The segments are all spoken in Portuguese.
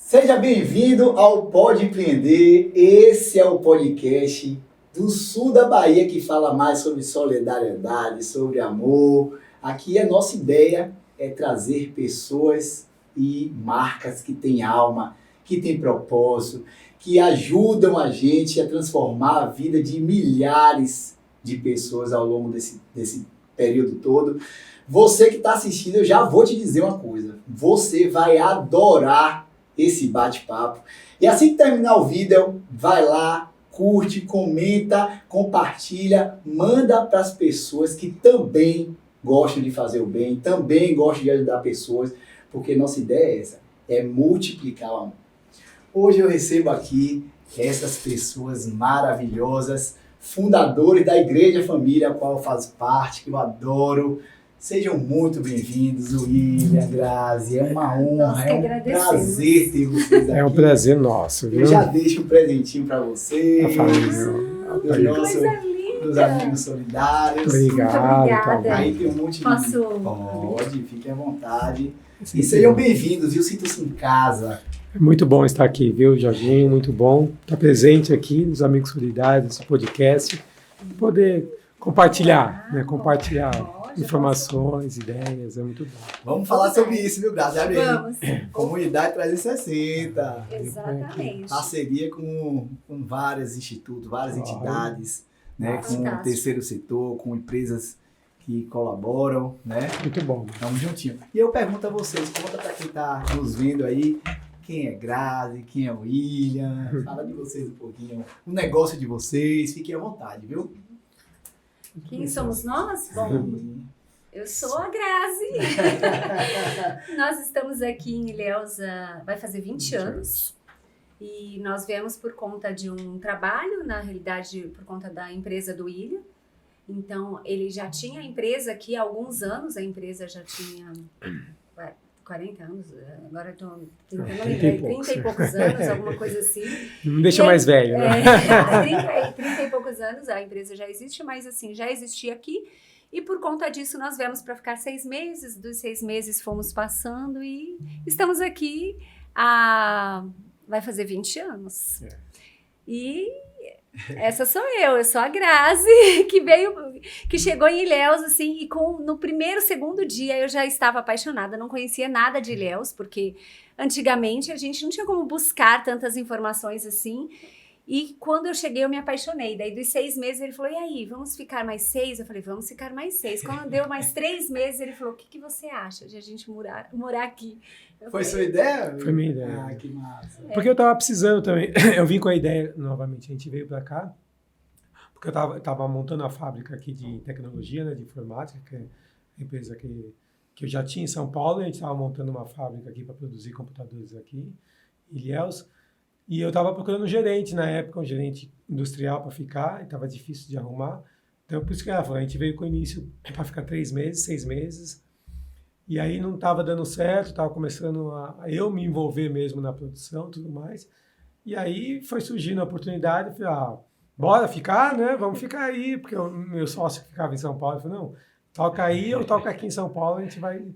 Seja bem-vindo ao Pode Empreender. Esse é o podcast do sul da Bahia que fala mais sobre solidariedade, sobre amor. Aqui a nossa ideia é trazer pessoas e marcas que têm alma, que têm propósito, que ajudam a gente a transformar a vida de milhares de pessoas ao longo desse período todo. Você que está assistindo, eu já vou te dizer uma coisa. Você vai adorar esse bate-papo. E assim que terminar o vídeo, vai lá, curte, comenta, compartilha, manda para as pessoas que também gostam de fazer o bem, também gostam de ajudar pessoas, porque nossa ideia é essa, é multiplicar o amor. Hoje eu recebo aqui essas pessoas maravilhosas, fundadores da Igreja Família, a qual eu faço parte, que eu adoro. Sejam muito bem-vindos, William, Grazi, é uma honra, é um prazer ter vocês aqui. É um prazer nosso, viu? Eu já deixo um presentinho para vocês, a família, dos amigos solidários. Obrigado. Obrigada. Aí tem um monte de... Posso? Pode, fiquem à vontade. Sim, E sejam bem-vindos, viu? Sintam-se em casa. É muito bom estar aqui, viu, Jorginho? Muito bom estar presente aqui nos Amigos Solidários, no podcast, poder compartilhar, compartilhar informações, ideias, é muito bom. Vamos falar sobre isso, viu, Grazi? Vamos. Comunidade 360. Exatamente. Parceria com vários institutos, várias entidades, né, com o terceiro setor, com empresas que colaboram, né? Muito bom. Estamos juntinhos. E eu pergunto a vocês, conta para quem está nos vendo aí, quem é Grazi, quem é o William, fala de vocês um pouquinho, o negócio de vocês, fiquem à vontade, viu? Quem somos nós? Bom, eu sou a Grazi. Nós estamos aqui em Ilhéus, vai fazer 20 anos. E nós viemos por conta de um trabalho, na realidade, por conta da empresa do William. Então, ele já tinha a empresa aqui há alguns anos, a empresa já tinha 40 anos, agora estou tentando lembrar, 30 e poucos anos, alguma coisa assim. Não me deixa mais velho, né? 30 e poucos anos, a empresa já existe, mas assim, já existia aqui. E por conta disso, nós viemos para ficar 6 meses, dos 6 meses fomos passando e estamos aqui vai fazer 20 anos. E essa sou eu sou a Grazi, que chegou em Ilhéus, assim, e no primeiro, segundo dia eu já estava apaixonada, não conhecia nada de Ilhéus, porque antigamente a gente não tinha como buscar tantas informações assim, e quando eu cheguei eu me apaixonei, daí dos 6 meses ele falou, e aí, vamos ficar mais 6? Eu falei, vamos ficar mais 6, quando deu mais 3 meses ele falou, o que você acha de a gente morar aqui? Foi sua ideia? Foi minha ideia. Ah, que massa. Porque eu estava precisando também, eu vim com a ideia, novamente, a gente veio para cá, porque eu estava montando a fábrica aqui de tecnologia, né, de informática, que é a empresa que eu já tinha em São Paulo, e a gente estava montando uma fábrica aqui para produzir computadores aqui, em Ilhéus, e eu estava procurando um gerente na época, um gerente industrial para ficar, e estava difícil de arrumar, então por isso que ela falou, a gente veio com o início para ficar 3 meses, 6 meses, e aí não estava dando certo, estava começando a eu me envolver mesmo na produção e tudo mais. E aí foi surgindo a oportunidade, falei, bora ficar, né? Vamos ficar aí, porque o meu sócio que ficava em São Paulo falou, não, toca aí, eu toco aqui em São Paulo, a gente vai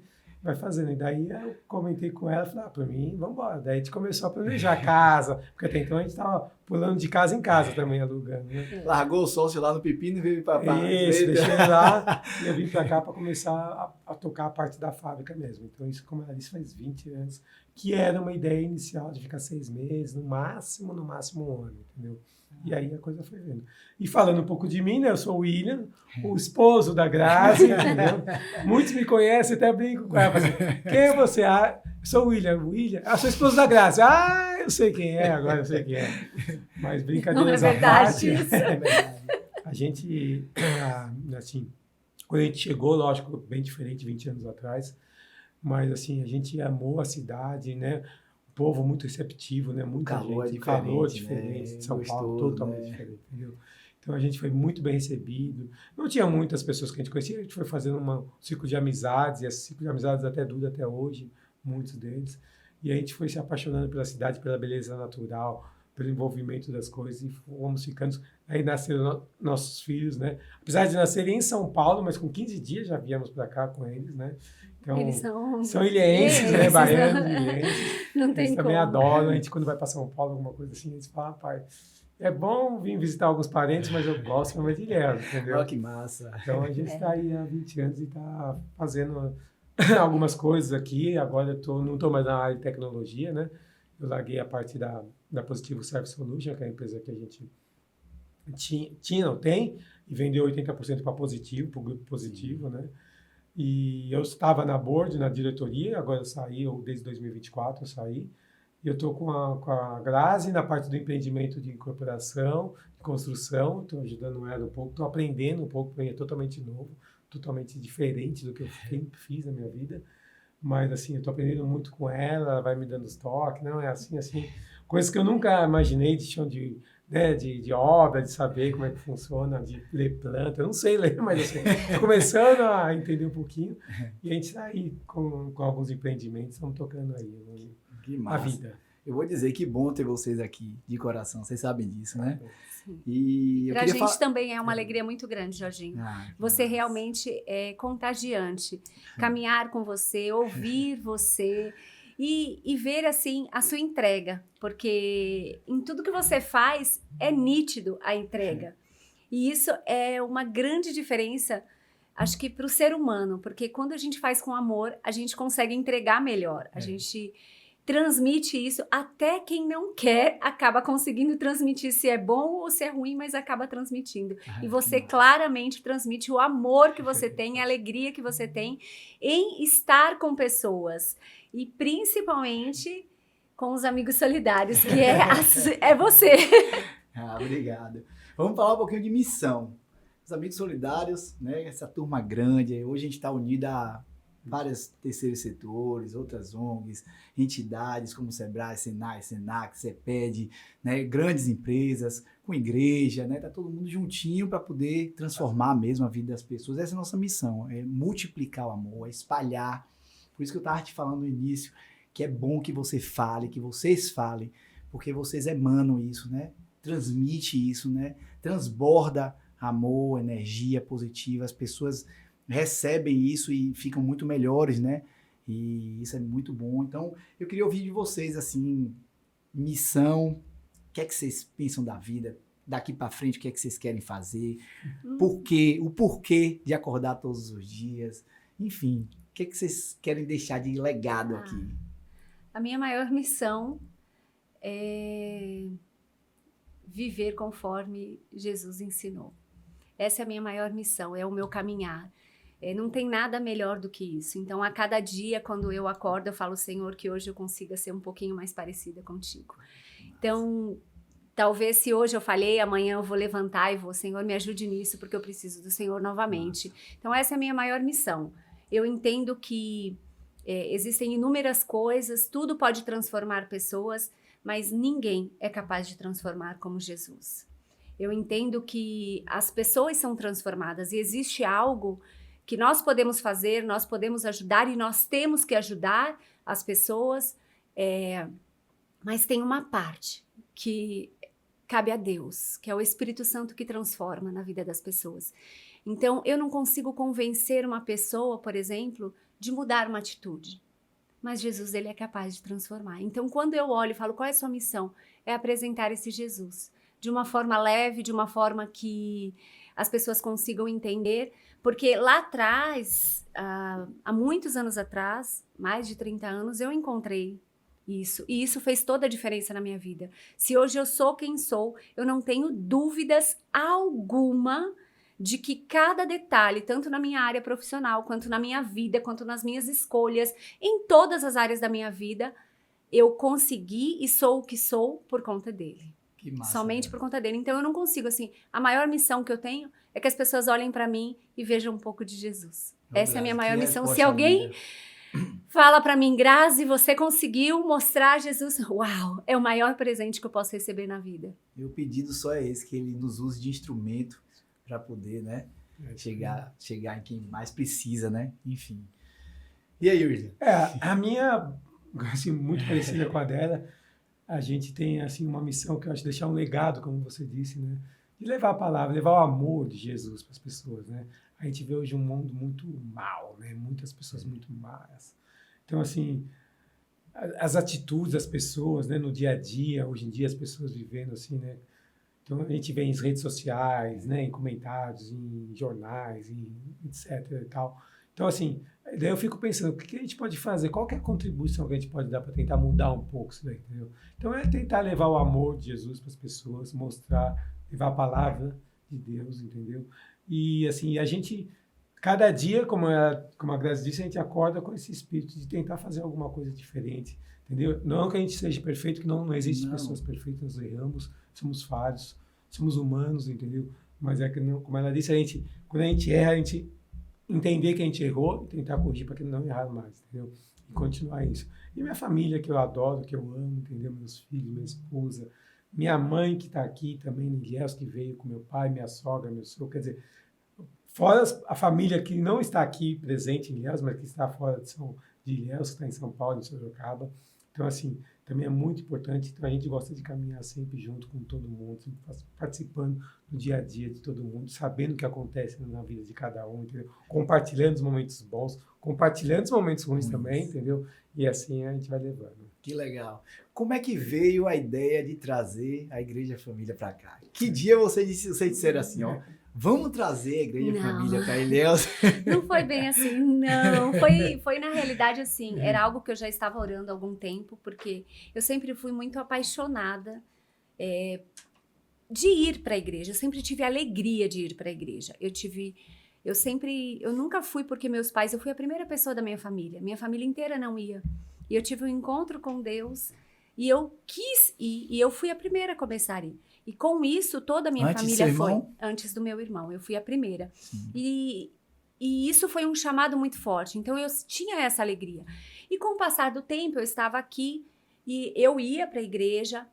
fazendo. E daí eu comentei com ela, falei, para mim, vamos embora. Daí a gente começou a planejar a casa, porque até então a gente estava pulando de casa em casa também, alugando, né? Largou o sócio lá no Pepino e veio para cá. Isso, deixei lá e eu vim para cá para começar a tocar a parte da fábrica mesmo. Então isso, como ela disse, faz 20 anos, que era uma ideia inicial de ficar 6 meses, no máximo 1 ano, entendeu? E aí a coisa foi vendo. E falando um pouco de mim, né? Eu sou o William, o esposo da Grazi, entendeu? Muitos me conhecem, até brinco com ela. Assim, quem é você? Eu sou o William. Sou esposo da Grazi. Eu sei quem é, agora eu sei quem é. Mas brincadeiras à parte. Não é verdade isso. A gente, assim, quando a gente chegou, lógico, bem diferente 20 anos atrás, mas assim, a gente amou a cidade, né? Povo muito receptivo, né? Muita gente, calor diferente, de São Paulo, totalmente diferente, entendeu? Então a gente foi muito bem recebido. Não tinha muitas pessoas que a gente conhecia, a gente foi fazendo um ciclo de amizades, e esse ciclo de amizades até dura até hoje, muitos deles. E a gente foi se apaixonando pela cidade, pela beleza natural, pelo envolvimento das coisas e fomos ficando. Aí nasceram nossos filhos, né? Apesar de nascerem em São Paulo, mas com 15 dias já viemos para cá com eles, né? Então, Eles são ilhenses, né? Baianos, ilhenses. Não tem Eles também como. adoram. A gente, quando vai para São Paulo, alguma coisa assim, eles falam, pai, é bom vir visitar alguns parentes, mas eu gosto realmente de Ilhéus, entendeu? Olha que massa. Então, a gente está aí há 20 anos e está fazendo algumas coisas aqui. Agora não estou mais na área de tecnologia, né? Eu larguei a parte da Positivo Service Solution, que é a empresa que a gente não tem, e vendeu 80% para Positivo, para o Grupo Positivo, né? E eu estava na board, na diretoria, agora eu saí, desde 2024 eu saí, e eu estou com a Grazi na parte do empreendimento de incorporação, de construção, estou ajudando ela um pouco, estou aprendendo um pouco, porque é totalmente novo, totalmente diferente do que eu sempre fiz na minha vida, mas assim, eu estou aprendendo muito com ela vai me dando os toques, não é assim, coisas que eu nunca imaginei de obra, de saber como é que funciona, de ler planta, eu não sei ler, mas assim, tô começando a entender um pouquinho, e a gente está aí com alguns empreendimentos, estamos tocando aí Que a massa. vida. Eu vou dizer que bom ter vocês aqui, de coração, vocês sabem disso, né? Sim. E eu Pra queria gente também é uma alegria muito grande, Jorginho. Que Você massa. realmente é contagiante. Caminhar com você, ouvir você e ver, assim, a sua entrega. Porque em tudo que você faz, é nítido a entrega. E isso é uma grande diferença, acho que para o ser humano. Porque quando a gente faz com amor, a gente consegue entregar melhor. A gente transmite isso, até quem não quer acaba conseguindo transmitir se é bom ou se é ruim, mas acaba transmitindo. E você claramente transmite o amor que você tem, a alegria que você tem em estar com pessoas. E principalmente com os amigos solidários, que é você. Obrigado. Vamos falar um pouquinho de missão. Os amigos solidários, né? Essa turma grande, hoje a gente está unida a vários terceiros setores, outras ONGs, entidades como Sebrae, Senai, Senac, Ceped, né, grandes empresas, com igreja, né, tá todo mundo juntinho para poder transformar mesmo a vida das pessoas. Essa é a nossa missão, é multiplicar o amor, é espalhar. Por isso que eu estava te falando no início, que é bom que você fale, que vocês falem, porque vocês emanam isso, né? Transmite isso, né? Transborda amor, energia positiva, as pessoas recebem isso e ficam muito melhores, né? E isso é muito bom. Então, eu queria ouvir de vocês, assim, missão, o que é que vocês pensam da vida, daqui para frente, o que é que vocês querem fazer, o porquê de acordar todos os dias, enfim, o que é que vocês querem deixar de legado aqui? A minha maior missão é viver conforme Jesus ensinou. Essa é a minha maior missão, é o meu caminhar. Não tem nada melhor do que isso. Então, a cada dia, quando eu acordo, eu falo, Senhor, que hoje eu consiga ser um pouquinho mais parecida contigo. Então, talvez se hoje eu falhei, amanhã eu vou levantar e vou, Senhor, me ajude nisso, porque eu preciso do Senhor novamente. Então, essa é a minha maior missão. Eu entendo que existem inúmeras coisas, tudo pode transformar pessoas, mas ninguém é capaz de transformar como Jesus. Eu entendo que as pessoas são transformadas e existe algo que nós podemos fazer, nós podemos ajudar e nós temos que ajudar as pessoas, mas tem uma parte que cabe a Deus, que é o Espírito Santo que transforma na vida das pessoas. Então, eu não consigo convencer uma pessoa, por exemplo, de mudar uma atitude, mas Jesus, ele é capaz de transformar. Então, quando eu olho e falo, qual é a sua missão? É apresentar esse Jesus de uma forma leve, de uma forma que as pessoas consigam entender, porque lá atrás, há muitos anos atrás, mais de 30 anos, eu encontrei isso, e isso fez toda a diferença na minha vida. Se hoje eu sou quem sou, eu não tenho dúvidas alguma de que cada detalhe, tanto na minha área profissional, quanto na minha vida, quanto nas minhas escolhas, em todas as áreas da minha vida, eu consegui e sou o que sou por conta dele. Que massa, somente né? por conta dele. Então eu não consigo, assim, a maior missão que eu tenho é que as pessoas olhem para mim e vejam um pouco de Jesus. Essa é a minha maior missão. Se alguém fala para mim, Grazi, você conseguiu mostrar Jesus, uau, é o maior presente que eu posso receber na vida. Meu pedido só é esse, que ele nos use de instrumento para poder, né, chegar em quem mais precisa, né? Enfim. E aí, William? A minha, assim, muito parecida com a dela. a gente tem assim uma missão que eu acho deixar um legado, como você disse, né? De levar a palavra, levar o amor de Jesus para as pessoas, né? A gente vê hoje um mundo muito mal, né? Muitas pessoas muito más. Então, assim, as atitudes das pessoas, né? No dia a dia, hoje em dia as pessoas vivendo assim, né? Então, a gente vê em redes sociais, né? Em comentários, em jornais, em etc. e tal. Então, assim, daí eu fico pensando, o que a gente pode fazer? Qual que é a contribuição que a gente pode dar para tentar mudar um pouco isso daí, entendeu? Então, é tentar levar o amor de Jesus para as pessoas, mostrar, levar a palavra de Deus, entendeu? E, assim, a gente, cada dia, como a Grazi disse, a gente acorda com esse espírito de tentar fazer alguma coisa diferente, entendeu? Não que a gente seja perfeito, que não existe pessoas perfeitas, nós erramos, somos falhos, somos humanos, entendeu? Mas é que, não, como ela disse, quando a gente erra, a gente entender que a gente errou e tentar corrigir para que não errar mais, entendeu? E continuar isso. E minha família, que eu adoro, que eu amo, entendeu? Meus filhos, minha esposa, minha mãe que está aqui também, Ilhéus, que veio com meu pai, minha sogra, meu sogro, quer dizer, fora a família que não está aqui presente em Ilhéus, mas que está fora de Ilhéus, que está em São Paulo, em Sorocaba. Então, assim, também é muito importante. Então, a gente gosta de caminhar sempre junto com todo mundo, participando do dia a dia de todo mundo, sabendo o que acontece na vida de cada um, entendeu? Compartilhando os momentos bons, compartilhando os momentos ruins também, entendeu? E assim a gente vai levando. Que legal. Como é que veio a ideia de trazer a Igreja Família para cá? Que dia vocês disseram assim, ó, vamos trazer a Igreja Família para Ilhéus? Não foi bem assim, não. Foi na realidade assim, era algo que eu já estava orando há algum tempo, porque eu sempre fui muito apaixonada de ir para a igreja. Eu sempre tive alegria de ir para a igreja. Eu nunca fui porque meus pais, eu fui a primeira pessoa da minha família inteira não ia. E eu tive um encontro com Deus e eu quis ir, e eu fui a primeira a começar a ir. E com isso, toda a minha família foi. Antes do meu irmão, eu fui a primeira. E isso foi um chamado muito forte. Então, eu tinha essa alegria. E com o passar do tempo, eu estava aqui e eu ia para a igreja.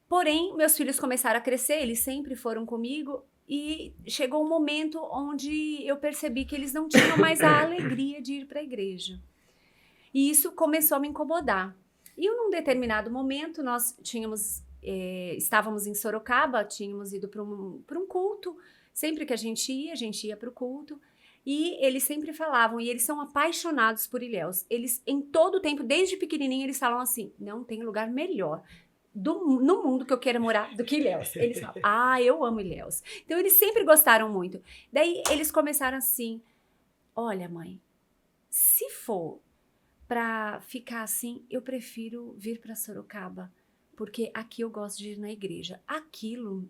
Porém, meus filhos começaram a crescer, eles sempre foram comigo. E chegou um momento onde eu percebi que eles não tinham mais a alegria de ir para a igreja. E isso começou a me incomodar. E num determinado momento, nós estávamos em Sorocaba, tínhamos ido para um culto. Sempre que a gente ia para o culto. E eles sempre falavam, e eles são apaixonados por Ilhéus. Eles, em todo o tempo, desde pequenininho, eles falam assim, não tem lugar melhor no mundo que eu queira morar do que Ilhéus. Eles falam, eu amo Ilhéus. Então, eles sempre gostaram muito. Daí, eles começaram assim, olha, mãe, se for para ficar assim, eu prefiro vir para Sorocaba, porque aqui eu gosto de ir na igreja. Aquilo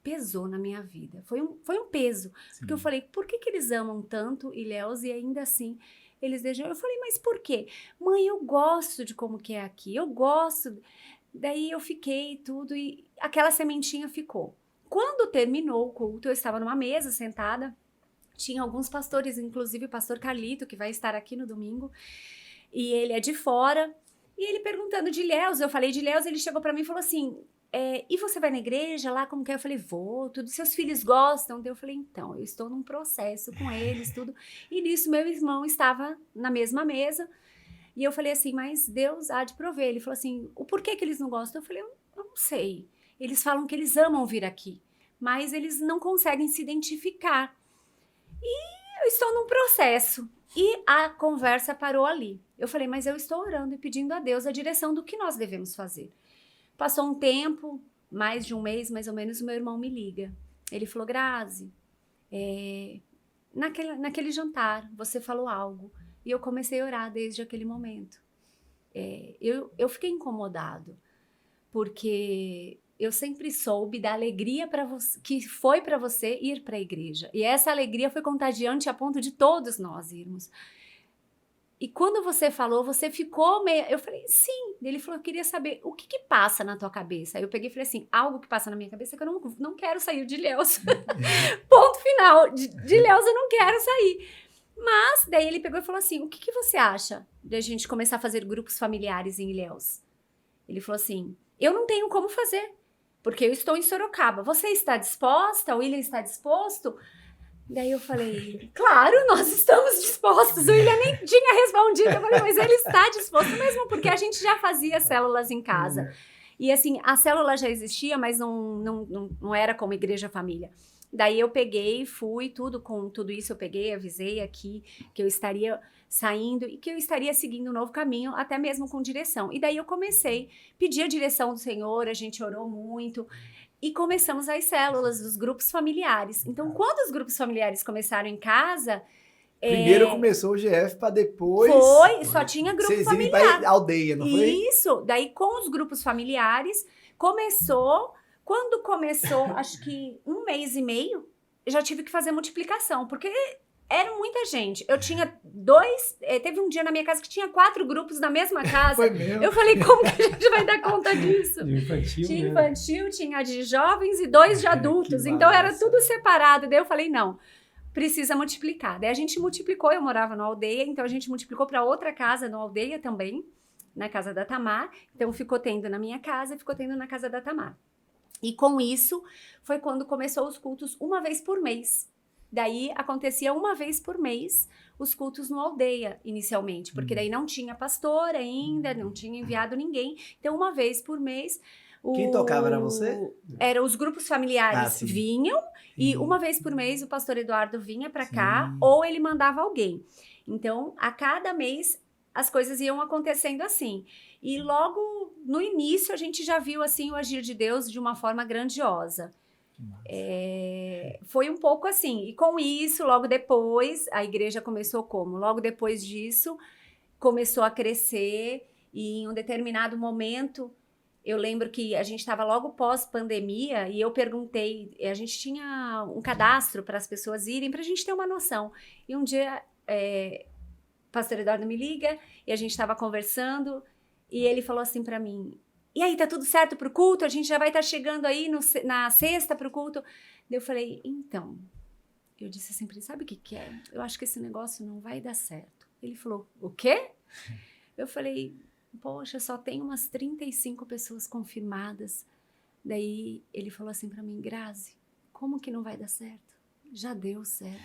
pesou na minha vida. Foi um peso. Sim. Porque eu falei, por que eles amam tanto Ilhéus e ainda assim eles deixam? Eu falei, mas por quê? Mãe, eu gosto de como que é aqui, eu gosto. Daí eu fiquei tudo e aquela sementinha ficou. Quando terminou o culto, eu estava numa mesa sentada, tinha alguns pastores, inclusive o pastor Carlito, que vai estar aqui no domingo, e ele é de fora, e ele perguntando de Ilhéus, eu falei de Ilhéus, ele chegou para mim e falou assim, e você vai na igreja lá, como que é? Eu falei, vou, tudo, seus filhos gostam? Eu falei, então, eu estou num processo com eles, tudo, e nisso meu irmão estava na mesma mesa, e eu falei assim, mas Deus há de prover. Ele falou assim, o porquê que eles não gostam? Eu falei, eu não sei, eles falam que eles amam vir aqui, mas eles não conseguem se identificar, e eu estou num processo. E a conversa parou ali. Eu falei, mas eu estou orando e pedindo a Deus a direção do que nós devemos fazer. Passou um tempo, mais de um mês, mais ou menos, o meu irmão me liga. Ele falou, Grazi, naquele jantar você falou algo. E eu comecei a orar desde aquele momento. Eu fiquei incomodado, porque eu sempre soube da alegria que foi para você ir para a igreja. E essa alegria foi contagiante a ponto de todos nós irmos. E quando você falou, você ficou meio... Eu falei, sim. Ele falou, eu queria saber o que passa na tua cabeça. Aí eu peguei e falei assim, algo que passa na minha cabeça é que eu não quero sair de Ilhéus. Ponto final. De Ilhéus eu não quero sair. Mas daí ele pegou e falou assim, o que você acha de a gente começar a fazer grupos familiares em Ilhéus? Ele falou assim, eu não tenho como fazer, porque eu estou em Sorocaba. Você está disposta? O William está disposto? Daí eu falei, claro, nós estamos dispostos. O William nem tinha respondido. Eu falei, mas ele está disposto mesmo, porque a gente já fazia células em casa. E assim, a célula já existia, mas não era como Igreja Família. Daí eu peguei, fui, com tudo isso eu peguei, avisei aqui que eu estaria saindo e que eu estaria seguindo um novo caminho, até mesmo com direção. E daí eu comecei, pedi a direção do Senhor, a gente orou muito e começamos as células dos grupos familiares. Então, quando os grupos familiares começaram em casa... Primeiro começou o GF para depois... Só tinha grupo vocês irem familiar. pra aldeia, não foi? Isso, daí com os grupos familiares, quando começou, acho que 1 mês e meio, eu já tive que fazer multiplicação, porque era muita gente. Eu tinha teve um dia na minha casa que tinha 4 grupos na mesma casa. Foi mesmo. Eu falei, como que a gente vai dar conta disso? De infantil, Tinha né? infantil, tinha de jovens e 2 de adultos, então era massa. tudo separado. Daí eu falei, não, precisa multiplicar. Daí a gente multiplicou, eu morava na aldeia, então a gente multiplicou para outra casa na aldeia também, na casa da Tamar. Então ficou tendo na minha casa e ficou tendo na casa da Tamar. E com isso foi quando começou os cultos 1 vez por mês. Daí acontecia 1 vez por mês os cultos no aldeia, inicialmente, porque daí não tinha pastor ainda, não tinha enviado ninguém. Então 1 vez por mês... Quem tocava era você? Eram os grupos familiares sim. vinham e Sim. 1 vez por mês o pastor Eduardo vinha para cá Sim. ou ele mandava alguém. Então, a cada mês as coisas iam acontecendo assim. E logo no início a gente já viu assim o agir de Deus de uma forma grandiosa. Foi um pouco assim. E com isso, logo depois, a igreja começou como? Logo depois disso, começou a crescer e em um determinado momento... Eu lembro que a gente estava logo pós-pandemia e eu perguntei, a gente tinha um cadastro para as pessoas irem, para a gente ter uma noção. E um dia, o pastor Eduardo me liga e a gente estava conversando e ele falou assim para mim, e aí, tá tudo certo para o culto? A gente já vai estar chegando aí na sexta para o culto? Daí eu falei, então, eu disse assim, sabe o que é? Eu acho que esse negócio não vai dar certo. Ele falou, o quê? Eu falei... Poxa, só tem umas 35 pessoas confirmadas. Daí ele falou assim para mim, Grazi, como que não vai dar certo? Já deu certo.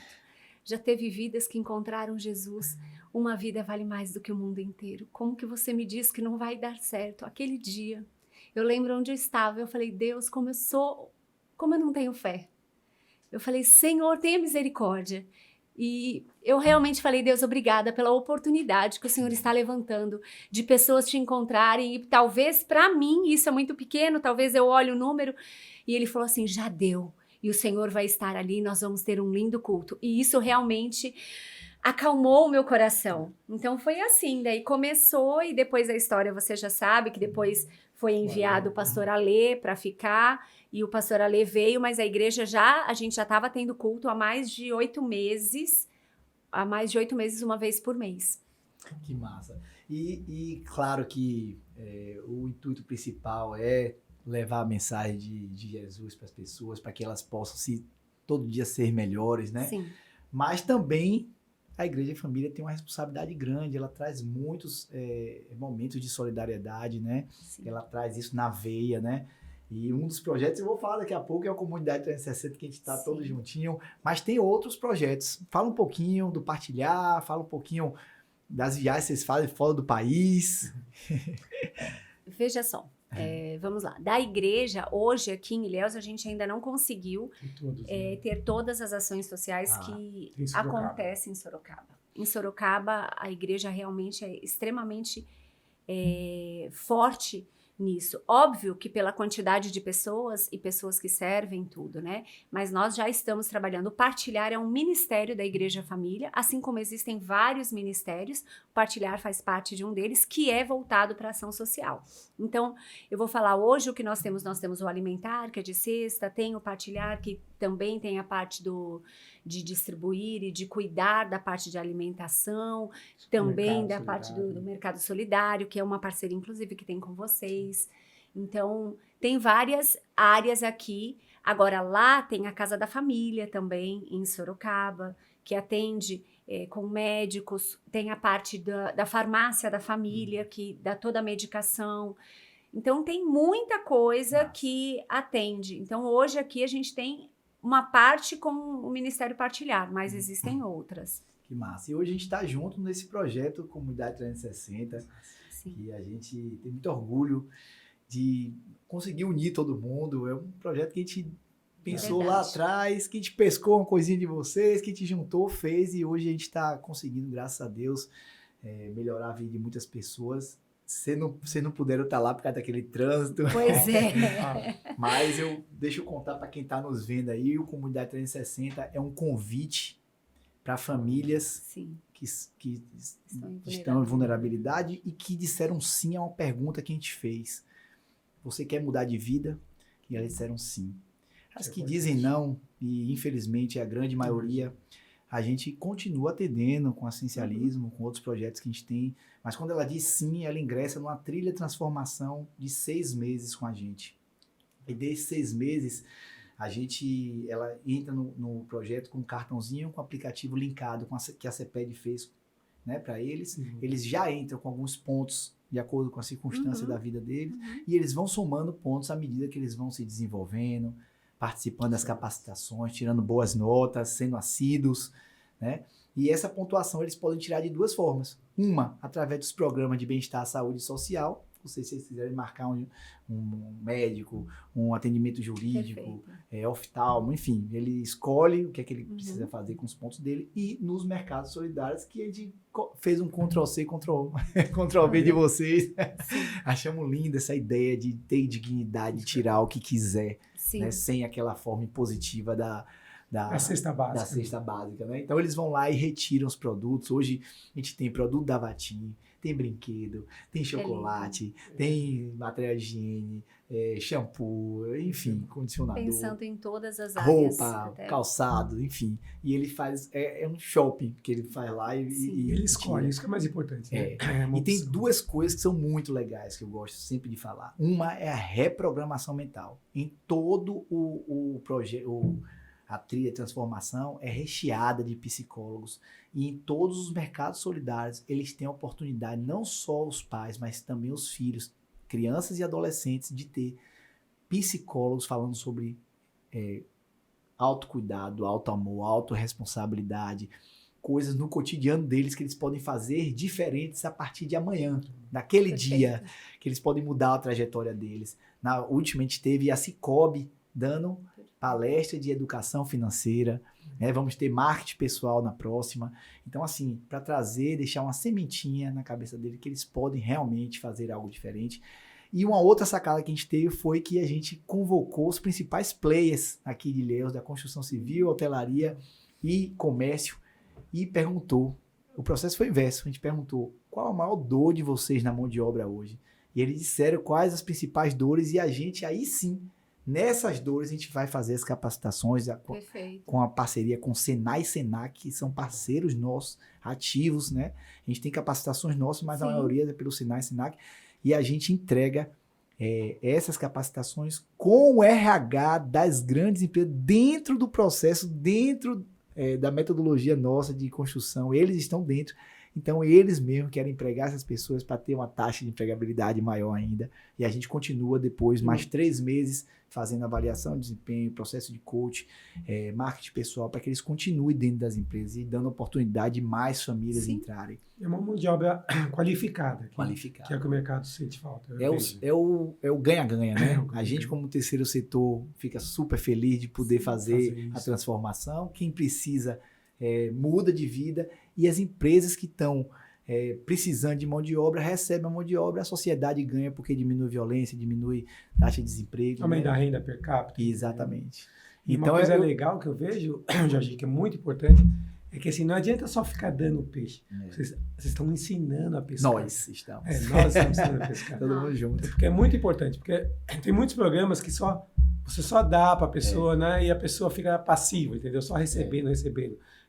Já teve vidas que encontraram Jesus. Uma vida vale mais do que o mundo inteiro. Como que você me diz que não vai dar certo? Aquele dia, eu lembro onde eu estava. Eu falei, Deus, como eu não tenho fé. Eu falei, Senhor, tenha misericórdia. E eu realmente falei, Deus, obrigada pela oportunidade que o Senhor está levantando de pessoas te encontrarem. E talvez para mim isso é muito pequeno, talvez eu olhe o número. E ele falou assim, já deu. E o Senhor vai estar ali, nós vamos ter um lindo culto. E isso realmente acalmou o meu coração. Então foi assim, daí começou e depois a história você já sabe que depois foi enviado o pastor Alê para ficar. E o pastor Alê veio, mas a igreja a gente já estava tendo culto há mais de 8 meses. Há mais de 8 meses, 1 vez por mês. Que massa. E claro que o intuito principal é levar a mensagem de Jesus para as pessoas, para que elas possam todo dia ser melhores, né? Sim. Mas também a Igreja Família tem uma responsabilidade grande, ela traz muitos momentos de solidariedade, né? Sim. Ela traz isso na veia, né? E um dos projetos, eu vou falar daqui a pouco, é a Comunidade 360, que a gente está todo juntinho, mas tem outros projetos. Fala um pouquinho do partilhar, fala um pouquinho das viagens que vocês fazem fora do país. Veja só, vamos lá. Da igreja, hoje aqui em Ilhéus, a gente ainda não conseguiu ter todas as ações sociais que acontecem em Sorocaba. Em Sorocaba, a igreja realmente é extremamente forte nisso. Óbvio que pela quantidade de pessoas e pessoas que servem tudo, né? Mas nós já estamos trabalhando. O Partilhar é um ministério da Igreja Família, assim como existem vários ministérios, o Partilhar faz parte de um deles, que é voltado para a ação social. Então, eu vou falar hoje o que nós temos o Alimentar, que é de sexta, tem o Partilhar, que também tem a parte de distribuir e de cuidar da parte de alimentação, também da parte do Mercado Solidário, que é uma parceria, inclusive, que tem com vocês. Então, tem várias áreas aqui. Agora, lá tem a Casa da Família também, em Sorocaba, que atende com médicos. Tem a parte da farmácia da família, que dá toda a medicação. Então, tem muita coisa que atende. Então, hoje aqui a gente tem uma parte com o Ministério Partilhar, mas existem outras. Que massa. E hoje a gente está junto nesse projeto Comunidade 360, Sim. que a gente tem muito orgulho de conseguir unir todo mundo. É um projeto que a gente pensou Verdade. lá atrás, que a gente pescou uma coisinha de vocês, que a gente juntou, fez, e hoje a gente está conseguindo, graças a Deus, melhorar a vida de muitas pessoas. Vocês não puderam estar lá por causa daquele trânsito. Pois é. Mas deixa eu contar para quem está nos vendo aí, o Comunidade 360 é um convite para famílias Sim. que Estão estão em vulnerabilidade e que disseram sim a uma pergunta que a gente fez. Você quer mudar de vida? E eles disseram sim. As que dizem não, e infelizmente a grande maioria, a gente continua atendendo com assistencialismo, com outros projetos que a gente tem, mas quando ela diz sim, ela ingressa numa trilha de transformação de 6 meses com a gente. E desses 6 meses, ela entra no projeto com um cartãozinho, com o aplicativo linkado que a CEPED fez, né, para eles. Eles já entram com alguns pontos de acordo com a circunstância da vida deles, e eles vão somando pontos à medida que eles vão se desenvolvendo, participando das capacitações, tirando boas notas, sendo assíduos, né? E essa pontuação eles podem tirar de 2 formas. Uma, através dos programas de bem-estar, saúde social. Não sei se vocês quiserem marcar um médico, um atendimento jurídico, oftalmo, enfim. Ele escolhe o que é que ele precisa fazer com os pontos dele. E nos mercados solidários, que a gente fez um Ctrl+C, Ctrl+V de vocês. Achamos linda essa ideia de ter dignidade, de tirar o que quiser, né, sem aquela forma impositiva da cesta básica, né? Então eles vão lá e retiram os produtos. Hoje a gente tem produto da Vatim, tem brinquedo, tem chocolate, tem material de higiene, shampoo, enfim, condicionador. Pensando em todas as áreas. Roupa, calçado, enfim. E ele faz, é um shopping que ele faz lá e ele escolhe, isso que é mais importante. Né? E tem 2 coisas que são muito legais que eu gosto sempre de falar. Uma é a reprogramação mental. Em todo o projeto, a trilha de transformação é recheada de psicólogos. E em todos os mercados solidários, eles têm a oportunidade, não só os pais, mas também os filhos, crianças e adolescentes, de ter psicólogos falando sobre autocuidado, autoamor, autorresponsabilidade, coisas no cotidiano deles que eles podem fazer diferentes a partir de amanhã, naquele dia, que eles podem mudar a trajetória deles. Na última, a gente teve a Cicobi dando palestra de educação financeira, né? Vamos ter marketing pessoal na próxima. Então, assim, para deixar uma sementinha na cabeça dele que eles podem realmente fazer algo diferente. E uma outra sacada que a gente teve foi que a gente convocou os principais players aqui de Ilhéus, da construção civil, hotelaria e comércio, e perguntou, o processo foi inverso, a gente perguntou, qual a maior dor de vocês na mão de obra hoje? E eles disseram quais as principais dores, e a gente aí sim, nessas dores, a gente vai fazer as capacitações com a parceria com Senai e Senac, que são parceiros nossos, ativos, né? A gente tem capacitações nossas, mas a maioria é pelo Senai e Senac, e a gente entrega essas capacitações com o RH das grandes empresas dentro do processo, dentro da metodologia nossa de construção. Eles estão dentro. Então, eles mesmos querem empregar essas pessoas para ter uma taxa de empregabilidade maior ainda. E a gente continua depois, mais 3 meses, fazendo avaliação de desempenho, processo de coach, marketing pessoal, para que eles continuem dentro das empresas e dando oportunidade de mais famílias entrarem. É uma mão de obra qualificada. Que é o que o mercado sente falta. É o ganha-ganha, né? A gente, como terceiro setor, fica super feliz de poder fazer a transformação. Quem precisa muda de vida, e as empresas que estão precisando de mão de obra recebem a mão de obra, a sociedade ganha porque diminui violência, diminui taxa de desemprego. Aumenta a renda per capita. Exatamente. E então, uma coisa legal que eu vejo, Jorge, que é muito importante, é que assim, não adianta só ficar dando peixe. Vocês estão ensinando a pescar. Nós estamos. Nós estamos ensinando a pescar. Todo mundo junto. Porque é muito importante, porque tem muitos programas que você só dá para a pessoa, né? E a pessoa fica passiva, entendeu? Só recebendo.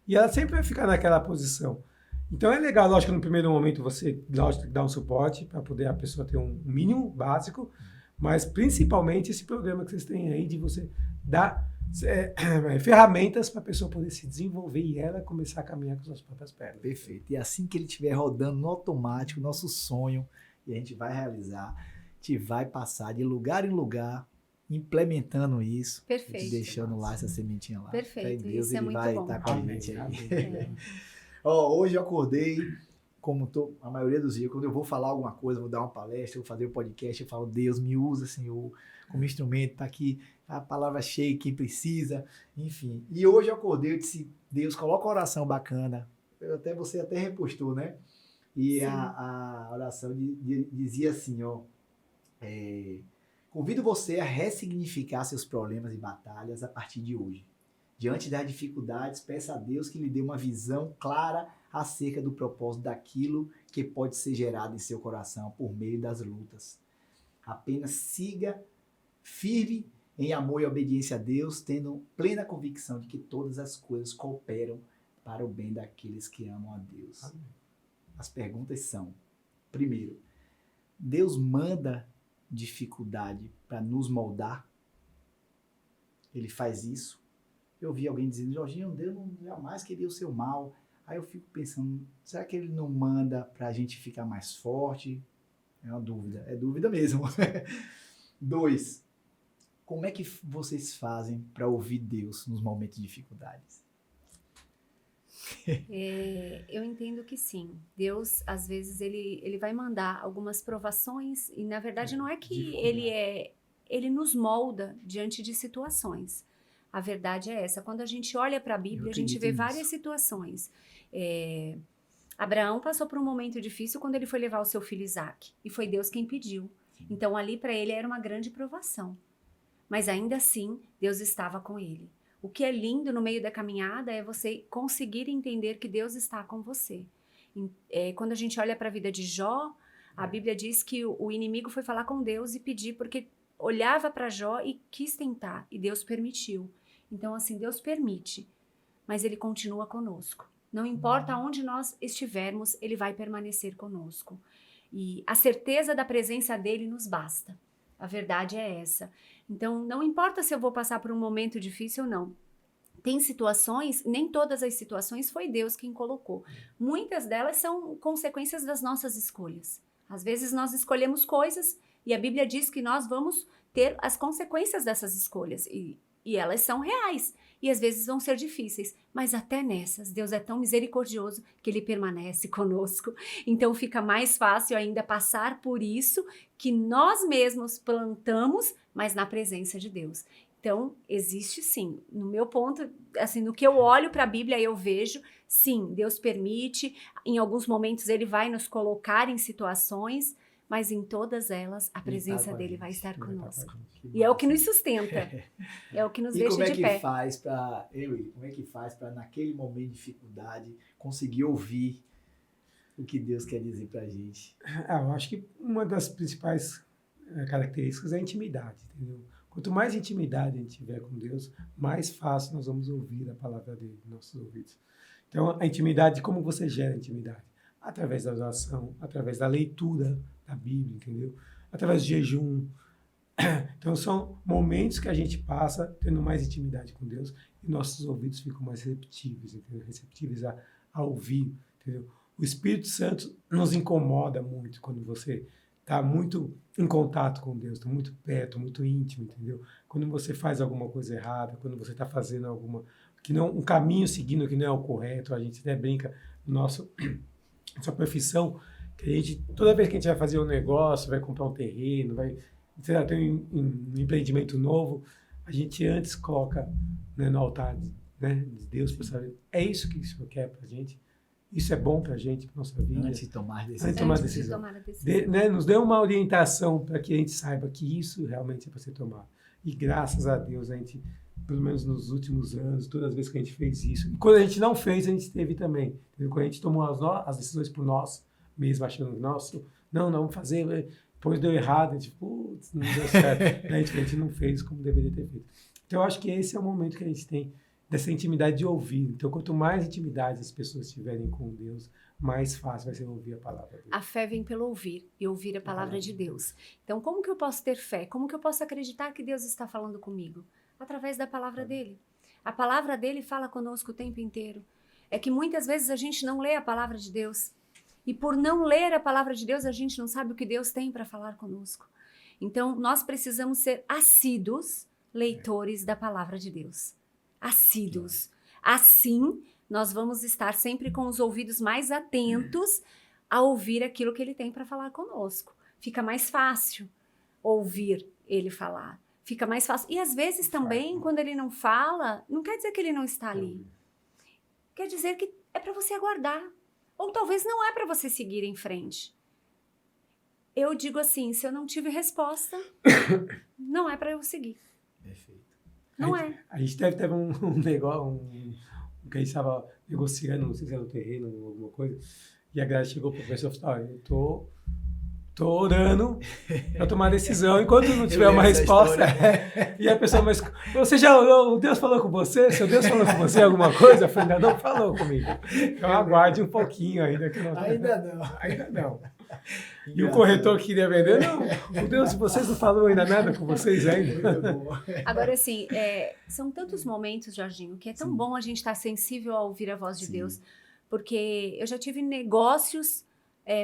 E ela sempre vai ficar naquela posição. Então é legal, lógico que no primeiro momento você dá um suporte para poder a pessoa ter um mínimo básico, mas principalmente esse programa que vocês têm aí de você dar ferramentas para a pessoa poder se desenvolver e ela começar a caminhar com suas próprias pernas. Perfeito. E assim que ele estiver rodando no automático, nosso sonho, e a gente vai realizar, a gente vai passar de lugar em lugar, implementando isso, deixando lá essa sementinha lá. Perfeito, Deus, isso é muito bom. Estar com a gente aí. Hoje eu acordei a maioria dos dias, quando eu vou falar alguma coisa, vou dar uma palestra, vou fazer um podcast, eu falo, Deus, me usa, Senhor, como instrumento, tá aqui a palavra cheia, quem precisa, enfim. E hoje eu acordei, eu disse, Deus, coloca uma oração bacana. Você até repostou, né? E a oração dizia assim, ó, convido você a ressignificar seus problemas e batalhas a partir de hoje. Diante das dificuldades, peça a Deus que lhe dê uma visão clara acerca do propósito daquilo que pode ser gerado em seu coração por meio das lutas. Apenas siga firme em amor e obediência a Deus, tendo plena convicção de que todas as coisas cooperam para o bem daqueles que amam a Deus. Amém. As perguntas são, primeiro, Deus manda dificuldade para nos moldar? Ele faz isso? Eu vi alguém dizendo, Jorginho, Deus não jamais queria o seu mal. Aí eu fico pensando, será que ele não manda para a gente ficar mais forte? É uma dúvida, é dúvida mesmo. 2, como é que vocês fazem para ouvir Deus nos momentos de dificuldades? Eu entendo que sim. Deus, às vezes, ele vai mandar algumas provações e, na verdade, não é que ele nos molda diante de situações. A verdade é essa. Quando a gente olha para a Bíblia, a gente vê várias situações. Abraão passou por um momento difícil quando ele foi levar o seu filho Isaque. E foi Deus quem pediu. Então, ali para ele era uma grande provação. Mas ainda assim, Deus estava com ele. O que é lindo no meio da caminhada é você conseguir entender que Deus está com você. Quando a gente olha para a vida de Jó, a Bíblia diz que o inimigo foi falar com Deus e pedir, porque olhava para Jó e quis tentar, e Deus permitiu. Então, assim, Deus permite, mas Ele continua conosco. Não importa onde nós estivermos, Ele vai permanecer conosco. E a certeza da presença dEle nos basta. A verdade é essa. Então, não importa se eu vou passar por um momento difícil ou não. Tem situações, nem todas as situações foi Deus quem colocou. Muitas delas são consequências das nossas escolhas. Às vezes nós escolhemos coisas e a Bíblia diz que nós vamos ter as consequências dessas escolhas. E elas são reais. E às vezes vão ser difíceis. Mas até nessas, Deus é tão misericordioso que Ele permanece conosco. Então fica mais fácil ainda passar por isso que nós mesmos plantamos, mas na presença de Deus. Então, existe sim. No meu ponto, assim, no que eu olho para a Bíblia, eu vejo, sim, Deus permite. Em alguns momentos Ele vai nos colocar em situações, mas em todas elas a presença dele vai estar conosco. E é o que nos sustenta. É o que nos deixa de pé. E como é que faz para naquele momento de dificuldade conseguir ouvir o que Deus quer dizer para a gente? Eu acho que uma das principais características é a intimidade, entendeu? Quanto mais intimidade a gente tiver com Deus, mais fácil nós vamos ouvir a palavra dele nos nossos ouvidos. Então, a intimidade, como você gera a intimidade? Através da oração, através da leitura da Bíblia, entendeu? Através do jejum. Então, são momentos que a gente passa tendo mais intimidade com Deus e nossos ouvidos ficam mais receptivos, entendeu? Receptíveis a ouvir, entendeu? O Espírito Santo nos incomoda muito quando você está muito em contato com Deus, está muito perto, muito íntimo, entendeu? Quando você faz alguma coisa errada, quando você está fazendo um caminho seguindo que não é o correto, a gente até brinca no nossa profissão, que a gente, toda vez que a gente vai fazer um negócio, vai comprar um terreno, vai ter um empreendimento novo, a gente antes coloca, né, no altar de Deus para saber, é isso que o Senhor quer para a gente? Isso é bom para a gente, para nossa vida. Antes de tomar decisão. Nos dê uma orientação para que a gente saiba que isso realmente é para ser tomado. E graças a Deus, a gente, pelo menos nos últimos anos, todas as vezes que a gente fez isso, e quando a gente não fez, a gente teve também. Entendeu? Quando a gente tomou as decisões por nós, mesmo achando, nossa, não, vamos fazer, depois deu errado, a gente, putz, não deu certo. A gente não fez como deveria ter feito. Então, eu acho que esse é o momento que a gente tem dessa intimidade de ouvir. Então, quanto mais intimidade as pessoas tiverem com Deus, mais fácil vai ser ouvir a palavra dele. A fé vem pelo ouvir e ouvir a palavra de Deus. Então, como que eu posso ter fé? Como que eu posso acreditar que Deus está falando comigo? Através da palavra dele. A palavra dele fala conosco o tempo inteiro. É que muitas vezes a gente não lê a palavra de Deus. E por não ler a palavra de Deus, a gente não sabe o que Deus tem para falar conosco. Então, nós precisamos ser assíduos leitores da palavra de Deus. Assíduos. Assim, nós vamos estar sempre com os ouvidos mais atentos a ouvir aquilo que ele tem para falar conosco. Fica mais fácil ouvir ele falar. Fica mais fácil. E às vezes também, quando ele não fala, não quer dizer que ele não está ali. Quer dizer que é para você aguardar. Ou talvez não é para você seguir em frente. Eu digo assim, se eu não tive resposta, não é para eu seguir. Perfeito. Não é. A gente teve um negócio, que a gente estava negociando, não sei se era o terreno ou alguma coisa, e a galera chegou para o professor e falou, olha, eu tô orando para tomar decisão, enquanto não tiver uma resposta. E a pessoa, mas o Deus falou com você? Seu Deus falou com você alguma coisa? Eu falei, ainda não falou comigo. Então aguarde um pouquinho ainda. Que não, Ainda não. Ainda não. E o corretor que queria vender, não, Deus, vocês não falaram ainda nada com vocês ainda. Muito bom. Agora, assim, são tantos momentos, Jorginho, que é tão bom a gente estar sensível a ouvir a voz de Deus, porque eu já tive negócios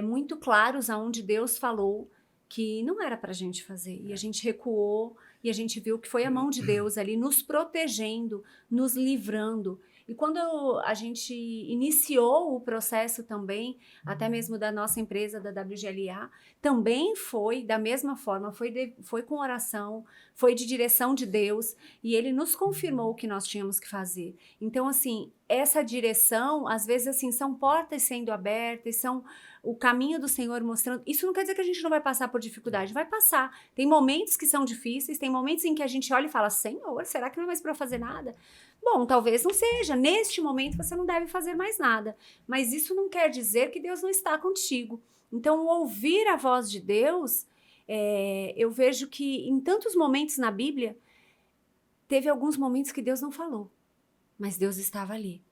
muito claros aonde Deus falou que não era para a gente fazer, e a gente recuou, e a gente viu que foi a mão de Deus ali nos protegendo, nos livrando. E quando a gente iniciou o processo também, até mesmo da nossa empresa, da WGLA, também foi da mesma forma, foi com oração, foi de direção de Deus, e Ele nos confirmou o que nós tínhamos que fazer. Então, assim, essa direção, às vezes, assim, são portas sendo abertas, são o caminho do Senhor mostrando. Isso não quer dizer que a gente não vai passar por dificuldade, vai passar. Tem momentos que são difíceis, tem momentos em que a gente olha e fala, Senhor, será que não é mais para eu fazer nada? Bom, talvez não seja. Neste momento você não deve fazer mais nada. Mas isso não quer dizer que Deus não está contigo. Então, ouvir a voz de Deus, eu vejo que em tantos momentos na Bíblia, teve alguns momentos que Deus não falou, mas Deus estava ali.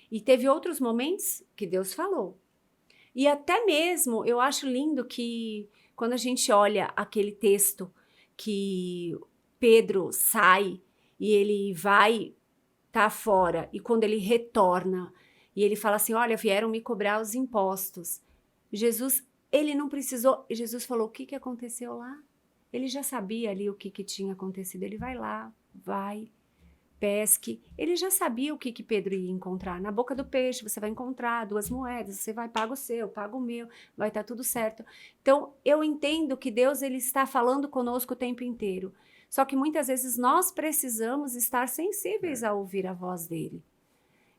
E teve outros momentos que Deus falou. E até mesmo, eu acho lindo que quando a gente olha aquele texto que Pedro sai e ele vai tá fora, e quando ele retorna, e ele fala assim, olha, vieram me cobrar os impostos. Jesus, ele não precisou, Jesus falou, o que aconteceu lá? Ele já sabia ali o que tinha acontecido, ele vai lá, pesque, ele já sabia o que Pedro ia encontrar. Na boca do peixe você vai encontrar 2 moedas, você vai, paga o seu, paga o meu, vai estar tudo certo. Então, eu entendo que Deus, ele está falando conosco o tempo inteiro. Só que muitas vezes nós precisamos estar sensíveis a ouvir a voz dele.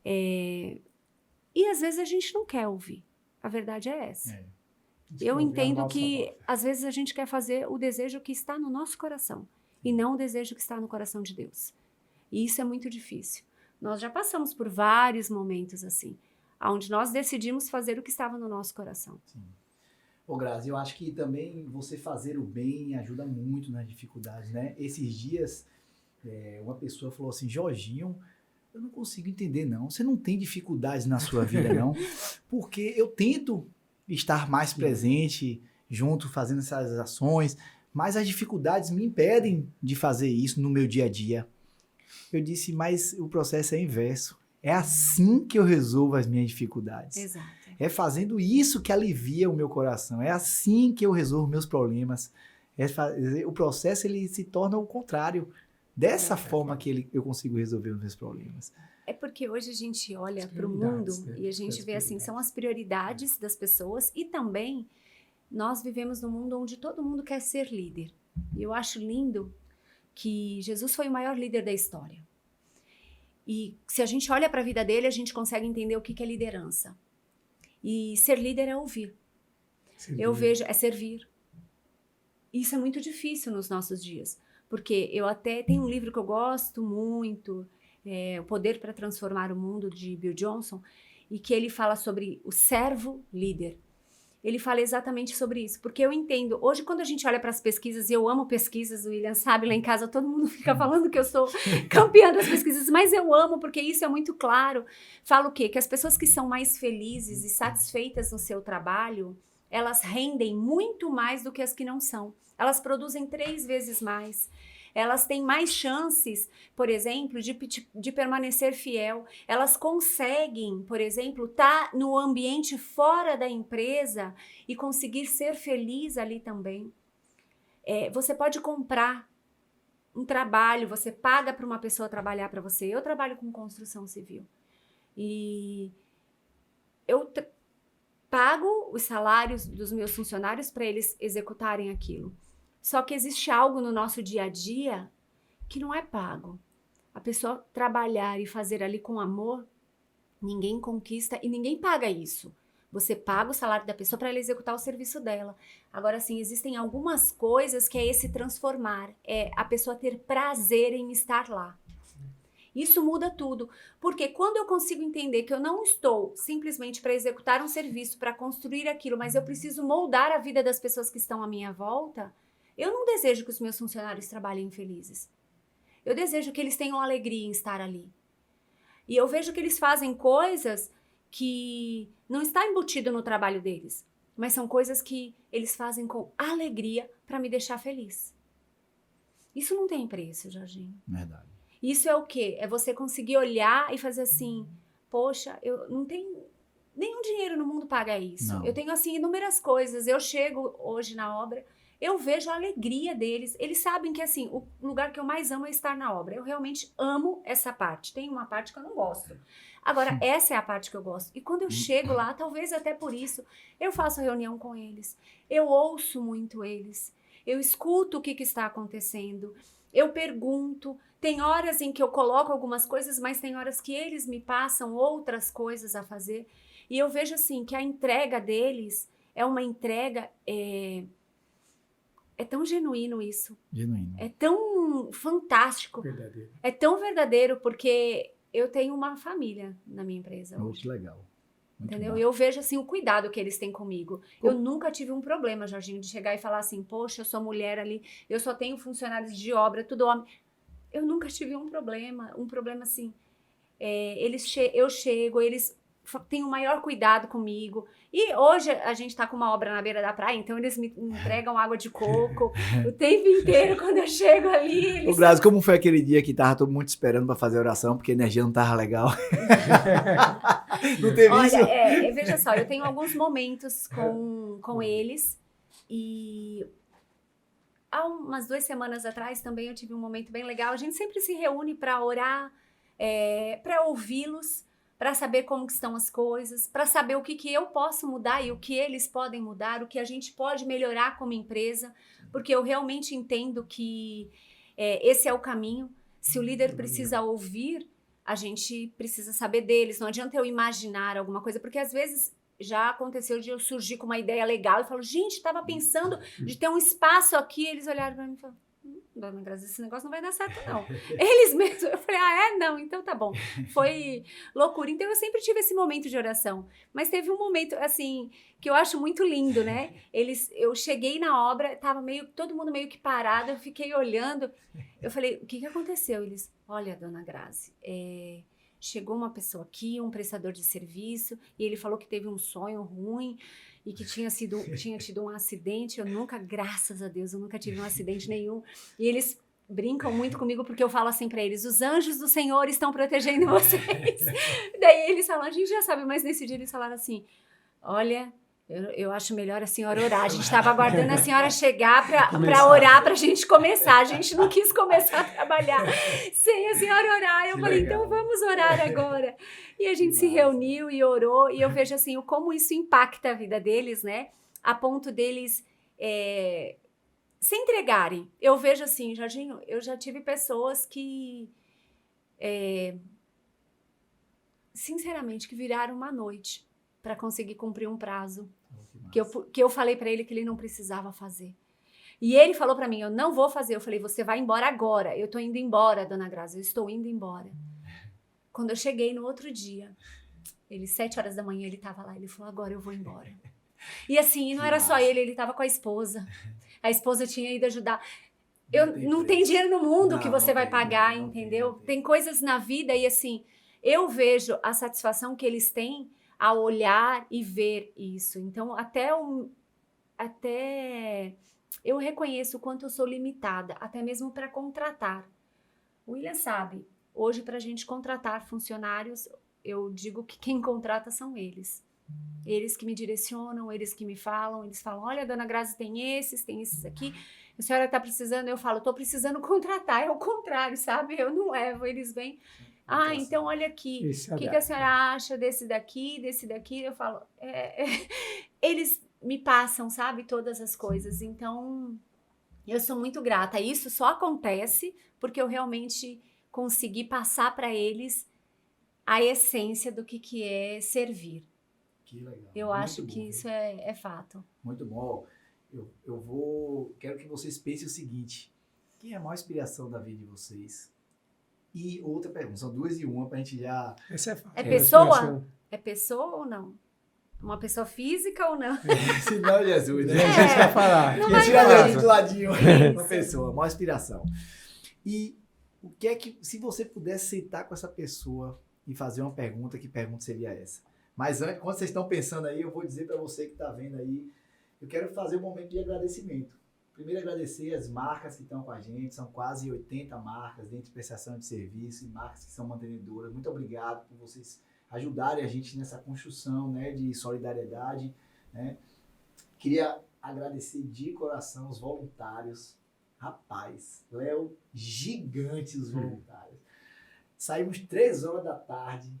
E às vezes a gente não quer ouvir. A verdade é essa. Eu entendo que às vezes a gente quer fazer o desejo que está no nosso coração e não o desejo que está no coração de Deus. E isso é muito difícil. Nós já passamos por vários momentos assim, onde nós decidimos fazer o que estava no nosso coração. Sim. Ô Grazi, eu acho que também você fazer o bem ajuda muito nas dificuldades, né? Esses dias, uma pessoa falou assim, Jorginho, eu não consigo entender não, você não tem dificuldades na sua vida não, porque eu tento estar mais presente, junto, fazendo essas ações, mas as dificuldades me impedem de fazer isso no meu dia a dia. Eu disse, mas o processo é inverso. É assim que eu resolvo as minhas dificuldades. Exato. É fazendo isso que alivia o meu coração. É assim que eu resolvo meus problemas. O processo, ele se torna o contrário. Dessa forma que eu consigo resolver os meus problemas. É porque hoje a gente olha para o mundo e a gente vê assim, são as prioridades das pessoas e também nós vivemos num mundo onde todo mundo quer ser líder. E eu acho lindo que Jesus foi o maior líder da história. E se a gente olha para a vida dele, a gente consegue entender o que é liderança. E ser líder é ouvir. Eu vejo, é servir. Isso é muito difícil nos nossos dias. Porque eu até tenho um livro que eu gosto muito, O Poder para Transformar o Mundo, de Bill Johnson, e que ele fala sobre o servo líder. Ele fala exatamente sobre isso, porque eu entendo, hoje quando a gente olha para as pesquisas, e eu amo pesquisas, o William sabe, lá em casa todo mundo fica falando que eu sou campeã das pesquisas, mas eu amo, porque isso é muito claro. Fala o quê? Que as pessoas que são mais felizes e satisfeitas no seu trabalho, elas rendem muito mais do que as que não são. Elas produzem 3 vezes mais. Elas têm mais chances, por exemplo, de permanecer fiel. Elas conseguem, por exemplo, estar no ambiente fora da empresa e conseguir ser feliz ali também. Você pode comprar um trabalho, você paga para uma pessoa trabalhar para você. Eu trabalho com construção civil. E eu pago os salários dos meus funcionários para eles executarem aquilo. Só que existe algo no nosso dia a dia que não é pago. A pessoa trabalhar e fazer ali com amor, ninguém conquista e ninguém paga isso. Você paga o salário da pessoa para ela executar o serviço dela. Agora, sim, existem algumas coisas que é esse transformar. É a pessoa ter prazer em estar lá. Isso muda tudo. Porque quando eu consigo entender que eu não estou simplesmente para executar um serviço, para construir aquilo, mas eu preciso moldar a vida das pessoas que estão à minha volta, eu não desejo que os meus funcionários trabalhem felizes. Eu desejo que eles tenham alegria em estar ali. E eu vejo que eles fazem coisas que não está embutido no trabalho deles, mas são coisas que eles fazem com alegria para me deixar feliz. Isso não tem preço, Jorginho. Verdade. Isso é o quê? É você conseguir olhar e fazer assim, poxa, eu não tenho nenhum dinheiro no mundo paga isso. Não. Eu tenho assim inúmeras coisas. Eu chego hoje na obra, eu vejo a alegria deles. Eles sabem que assim, o lugar que eu mais amo é estar na obra. Eu realmente amo essa parte. Tem uma parte que eu não gosto. Agora, essa é a parte que eu gosto. E quando eu chego lá, talvez até por isso, eu faço reunião com eles. Eu ouço muito eles. Eu escuto o que está acontecendo. Eu pergunto. Tem horas em que eu coloco algumas coisas, mas tem horas que eles me passam outras coisas a fazer. E eu vejo assim, que a entrega deles é uma entrega... É tão genuíno isso. Genuíno. É tão fantástico. Verdadeiro. É tão verdadeiro, porque eu tenho uma família na minha empresa Oh, hoje. que legal. Muito Entendeu? bom. E eu vejo assim o cuidado que eles têm comigo. Pô. Eu nunca tive um problema, Jorginho, de chegar e falar assim, poxa, eu sou mulher ali, eu só tenho funcionários de obra, tudo homem. Eu nunca tive um problema assim. Eu chego, eles têm o maior cuidado comigo. E hoje a gente tá com uma obra na beira da praia, então eles me entregam água de coco o tempo inteiro quando eu chego ali. Ô, Grazi, como foi aquele dia que tava todo mundo esperando para fazer oração, porque a energia não tava legal? Não teve isso? Olha, veja só, eu tenho alguns momentos com eles e há umas 2 semanas atrás também eu tive um momento bem legal. A gente sempre se reúne para orar, para ouvi-los, para saber como que estão as coisas, para saber o que eu posso mudar e o que eles podem mudar, o que a gente pode melhorar como empresa, porque eu realmente entendo que esse é o caminho. Se o líder precisa ouvir, a gente precisa saber deles. Não adianta eu imaginar alguma coisa, porque às vezes já aconteceu de eu surgir com uma ideia legal e falo, gente, estava pensando de ter um espaço aqui. Eles olharam para mim e falaram, dona Grazi, esse negócio não vai dar certo, não. Eles mesmos, eu falei, não, então tá bom. Foi loucura. Então eu sempre tive esse momento de oração. Mas teve um momento, assim, que eu acho muito lindo, né? Eu cheguei na obra, tava todo mundo meio que parado, eu fiquei olhando. Eu falei, o que aconteceu? Eles, olha, dona Grazi, chegou uma pessoa aqui, um prestador de serviço, e ele falou que teve um sonho ruim e que tinha tido um acidente. Eu nunca, graças a Deus, eu nunca tive um acidente nenhum. E eles brincam muito comigo porque eu falo assim para eles, os anjos do Senhor estão protegendo vocês. Daí eles falam, a gente já sabe, mas nesse dia eles falaram assim, olha... Eu acho melhor a senhora orar. A gente estava aguardando a senhora chegar para orar, para a gente começar. A gente não quis começar a trabalhar sem a senhora orar. Eu falei, então vamos orar agora. E a gente se reuniu e orou. E eu vejo assim, como isso impacta a vida deles, né? A ponto deles se entregarem. Eu vejo assim, Jorginho, eu já tive pessoas que, sinceramente, que viraram uma noite para conseguir cumprir um prazo que eu falei para ele que ele não precisava fazer. E ele falou para mim, eu não vou fazer. Eu falei, você vai embora agora. Eu tô indo embora, dona Grazi, eu estou indo embora. Quando eu cheguei no outro dia, 7 horas da manhã, ele tava lá, ele falou, agora eu vou embora. E assim, não era só ele tava com a esposa. A esposa tinha ido ajudar. Não tem dinheiro no mundo que você vai pagar, entendeu? Tem coisas na vida e assim, eu vejo a satisfação que eles têm a olhar e ver isso. Então, até eu reconheço o quanto eu sou limitada, até mesmo para contratar. O William sabe, hoje para a gente contratar funcionários, eu digo que quem contrata são eles. Eles que me direcionam, eles que me falam, eles falam, olha, dona Grazi, tem esses aqui, a senhora está precisando, eu falo, estou precisando contratar, é o contrário, sabe? Eu não levo, eles vêm. Ah, então olha aqui, Esse o que a senhora acha desse daqui? Eu falo, eles me passam, sabe, todas as coisas. Então, eu sou muito grata. Isso só acontece porque eu realmente consegui passar para eles a essência do que é servir. Que legal. Eu Muito acho bom, que viu? isso é fato. Muito bom. Quero que vocês pensem o seguinte: quem é a maior inspiração da vida de vocês? E outra pergunta, são 2 e 1 pra gente já... Essa é fácil. É pessoa? Inspiração. É pessoa ou não? Uma pessoa física ou não? Senão Jesus, né? A gente vai falar. Não E vai tirar falar. ali do ladinho. Uma Isso. pessoa, maior inspiração. E o que é que, se você pudesse sentar com essa pessoa e fazer uma pergunta, que pergunta seria essa? Mas antes, quando vocês estão pensando aí, eu vou dizer para você que está vendo aí, eu quero fazer um momento de agradecimento. Primeiro, agradecer as marcas que estão com a gente, são quase 80 marcas dentro de prestação de serviço e marcas que são mantenedoras. Muito obrigado por vocês ajudarem a gente nessa construção, né, de solidariedade, né? Queria agradecer de coração os voluntários. Rapaz, Léo, gigante os voluntários. Saímos 3 horas da tarde,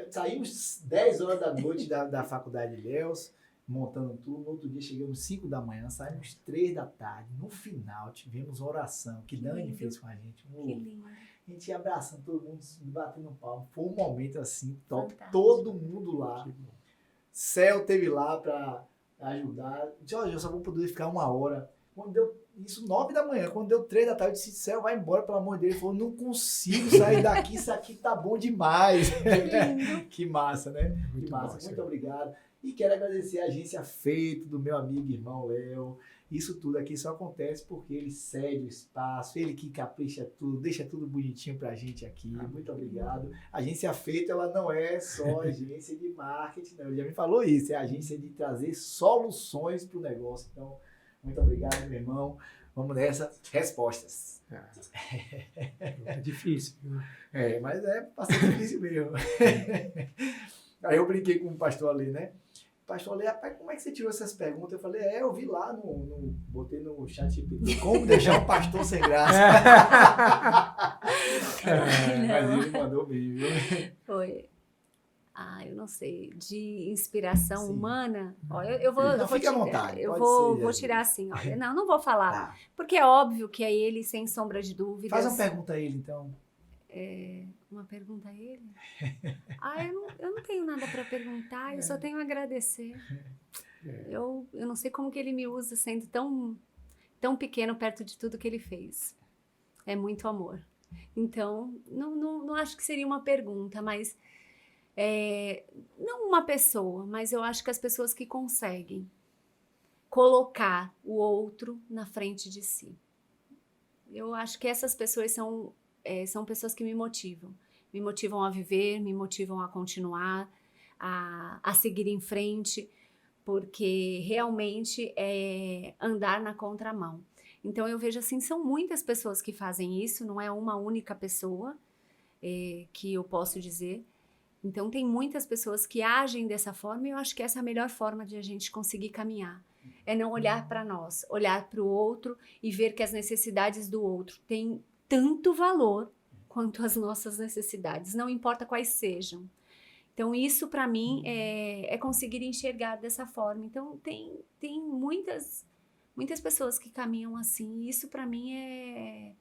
saímos 10 horas da noite da faculdade de Léus, montando tudo. No outro dia chegamos 5 da manhã, saímos 3 da tarde. No final tivemos oração que Dani lindo. fez com a gente. Que lindo. A gente ia abraçando todo mundo, batendo um palmo. Foi um momento assim, top. Fantástico. Todo mundo lá. Céu teve lá para ajudar. Disse, olha, eu só vou poder ficar 1 hora. Quando deu isso, 9 da manhã. Quando deu 3 da tarde, eu disse, Céu, vai embora, pelo amor de Deus. Ele falou, não consigo sair daqui, isso aqui tá bom demais. Que massa, né? Muito Que massa. bom, Muito sim. obrigado. E quero agradecer a agência Feito, do meu amigo e irmão Léo. Isso tudo aqui só acontece porque ele cede o espaço, ele que capricha tudo, deixa tudo bonitinho pra gente aqui. Muito obrigado. A agência Feito, ela não é só agência de marketing, não. Ele já me falou isso, é a agência de trazer soluções pro negócio. Então, muito obrigado, meu irmão. Vamos nessa. Respostas. É difícil. Viu? Mas é bastante difícil mesmo. Aí eu brinquei com o pastor ali, né? Pastor ali, rapaz, como é que você tirou essas perguntas? Eu falei, eu vi lá, botei no chat GPT, como deixar um pastor sem graça. Mas ele mandou bem, viu? Foi. Eu não sei, de inspiração Sim. humana. Ó, eu vou, Não, eu vou fique à tirar- vontade, Eu pode vou, ser, vou Jesus. tirar assim, olha. Não vou falar. Tá. Porque é óbvio que é ele, sem sombra de dúvidas. Faz uma pergunta a ele, então. Uma pergunta a ele? Eu não tenho nada para perguntar, eu só tenho a agradecer. Eu não sei como que ele me usa sendo tão pequeno perto de tudo que ele fez. É muito amor. Então, não acho que seria uma pergunta, mas... não uma pessoa, mas eu acho que as pessoas que conseguem colocar o outro na frente de si. Eu acho que essas pessoas são pessoas que me motivam a viver, me motivam a continuar, a seguir em frente, porque realmente é andar na contramão. Então eu vejo assim, são muitas pessoas que fazem isso, não é uma única pessoa que eu posso dizer. Então tem muitas pessoas que agem dessa forma e eu acho que essa é a melhor forma de a gente conseguir caminhar. É não olhar para nós, olhar para o outro e ver que as necessidades do outro têm tanto valor quanto as nossas necessidades, não importa quais sejam. Então isso para mim é conseguir enxergar dessa forma. Então tem muitas pessoas que caminham assim e isso para mim é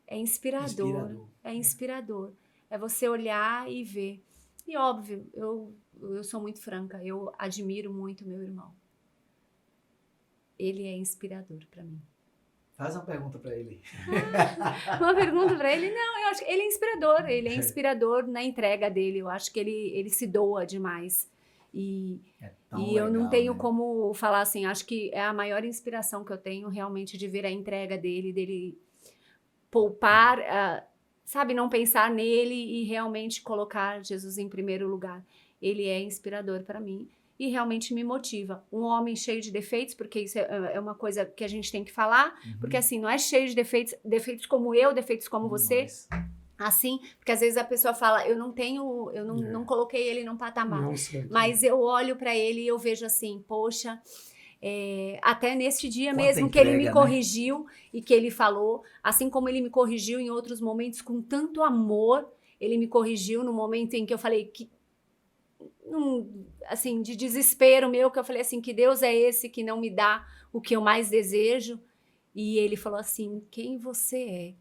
inspirador. É inspirador. É você olhar e ver. E óbvio, eu sou muito franca, eu admiro muito meu irmão. Ele é inspirador para mim. Faz uma pergunta para ele. Uma pergunta para ele? Não, eu acho que ele é inspirador. Ele é inspirador na entrega dele. Eu acho que ele se doa demais. E eu não tenho como falar assim, acho que é a maior inspiração que eu tenho realmente de ver a entrega dele poupar... sabe, não pensar nele e realmente colocar Jesus em primeiro lugar. Ele é inspirador para mim e realmente me motiva. Um homem cheio de defeitos, porque isso é uma coisa que a gente tem que falar, porque assim, não é cheio de defeitos como eu, defeitos como você, assim, porque às vezes a pessoa fala, eu não coloquei ele num patamar, Não sei. mas eu olho para ele e eu vejo assim, poxa... até neste dia Quanta mesmo que entrega, ele me né? corrigiu e que ele falou, assim como ele me corrigiu em outros momentos com tanto amor, ele me corrigiu no momento em que eu falei que, assim, de desespero meu, que eu falei assim, que Deus é esse que não me dá o que eu mais desejo. E ele falou assim, quem você é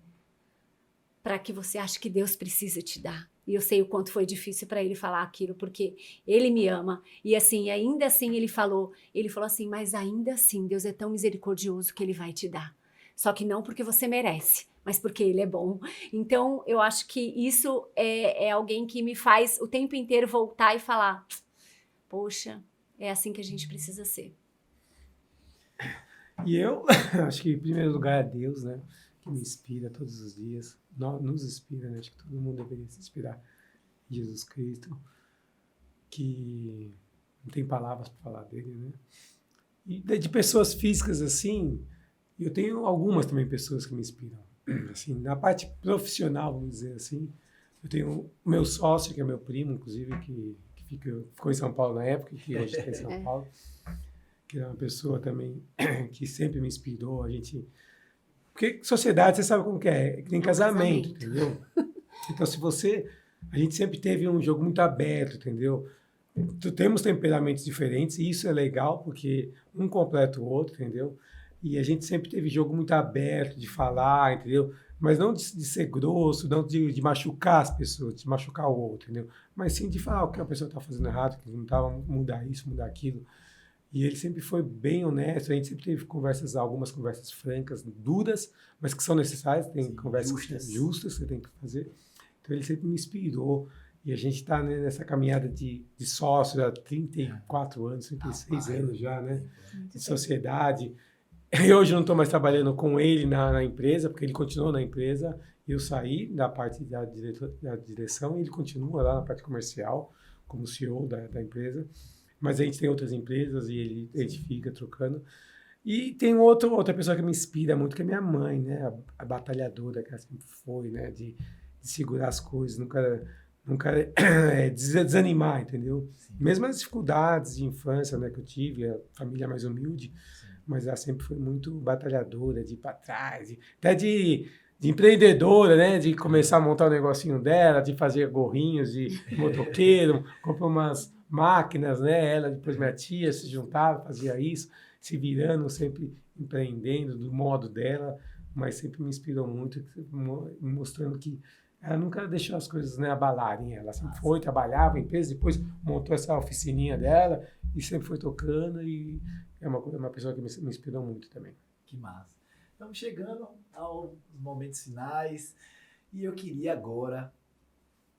para que você ache que Deus precisa te dar? E eu sei o quanto foi difícil para ele falar aquilo, porque ele me ama. E assim, ainda assim ele falou assim, mas ainda assim Deus é tão misericordioso que ele vai te dar. Só que não porque você merece, mas porque ele é bom. Então, eu acho que isso é alguém que me faz o tempo inteiro voltar e falar, poxa, é assim que a gente precisa ser. E eu acho que, em primeiro lugar, é Deus, né? Que me inspira todos os dias. Nos inspira, né? Acho que todo mundo deveria se inspirar em Jesus Cristo. Que não tem palavras para falar dele, né? E de pessoas físicas, assim, eu tenho algumas também pessoas que me inspiram. Assim, na parte profissional, vamos dizer assim, eu tenho o meu sócio, que é meu primo, inclusive, que ficou em São Paulo na época, que hoje está em São Paulo, que é uma pessoa também que sempre me inspirou. Porque sociedade, você sabe como que é tem casamento, entendeu? Então, a gente sempre teve um jogo muito aberto, entendeu? Temos temperamentos diferentes, e isso é legal, porque um completa o outro, entendeu? E a gente sempre teve jogo muito aberto de falar, entendeu? Mas não de ser grosso, não de machucar as pessoas, de machucar o outro, entendeu? Mas sim de falar o que a pessoa está fazendo errado, que não estava, mudar isso, mudar aquilo. E ele sempre foi bem honesto, a gente sempre teve algumas conversas francas, duras, mas que são necessárias, tem conversas justas que você tem que fazer. Então ele sempre me inspirou. E a gente está, né, nessa caminhada de sócio há 34 anos, 36 anos já, né? De sociedade. Eu hoje não estou mais trabalhando com ele na empresa, porque ele continuou na empresa. Eu saí da parte da direção e ele continua lá na parte comercial, como CEO da empresa. Mas a gente tem outras empresas e a gente fica trocando. E tem outra pessoa que me inspira muito, que é minha mãe, né? A batalhadora que ela sempre foi, né? De segurar as coisas, nunca desanimar, entendeu? Sim. Mesmo as dificuldades de infância, né, que eu tive, a família mais humilde, sim, mas ela sempre foi muito batalhadora, de ir para trás, até de empreendedora, né, de começar a montar o negocinho dela, de fazer gorrinhos de motoqueiro, comprou umas máquinas, né, ela, depois minha tia se juntava, fazia isso, se virando, sempre empreendendo do modo dela, mas sempre me inspirou muito, mostrando que ela nunca deixou as coisas, né, abalarem ela. Sempre foi, trabalhava em empresa, depois montou essa oficininha dela e sempre foi tocando, e é uma pessoa que me inspirou muito também. Que massa. Estamos chegando aos momentos finais e eu queria agora